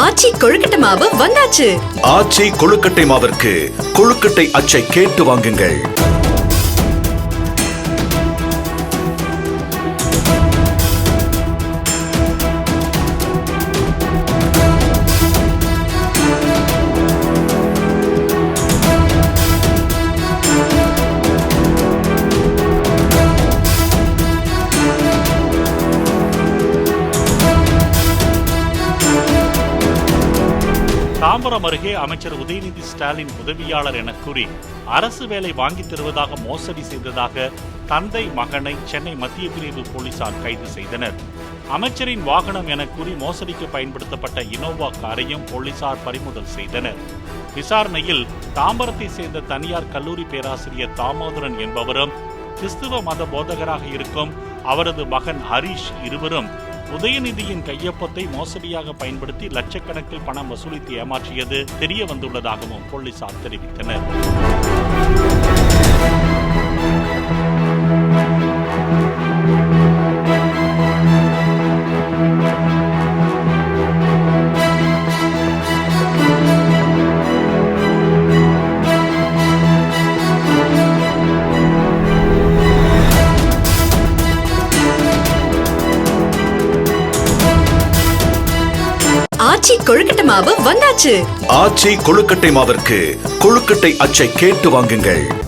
ஆச்சி கொழுக்கட்டை மாவு வந்தாச்சு. ஆச்சி கொழுக்கட்டை மாவிற்கு கொழுக்கட்டை அச்சை கேட்டு வாங்குங்கள். தாம்பரம் அருகே அமைச்சர் உதயநிதி ஸ்டாலின் உதவியாளர் என கூறி அரசு வேலை வாங்கித் தருவதாக மோசடி செய்ததாக தந்தை மகனை சென்னை மத்திய பிரிவு போலீசார் கைது செய்தனர். அமைச்சரின் வாகனம் என கூறி மோசடிக்கு பயன்படுத்தப்பட்ட இனோவா காரையும் போலீசார் பறிமுதல் செய்தனர். விசாரணையில் தாம்பரத்தை சேர்ந்த தனியார் கல்லூரி பேராசிரியர் தாமோதரன் என்பவரும் கிறிஸ்துவ மத போதகராக இருக்கும் அவரது மகன் ஹரீஷ் இருவரும் உதயநிதியின் கையொப்பத்தை மோசடியாக பயன்படுத்தி லட்சக்கணக்கில் பணம் வசூலித்து ஏமாற்றியது தெரிய வந்துள்ளதாகவும் போலீசார் தெரிவித்தனர். ஆச்சி கொழுக்கட்டை மாவு வந்தாச்சு. ஆச்சி கொழுக்கட்டை மாவிற்கு கொழுக்கட்டை அச்சை கேட்டு வாங்குங்கள்.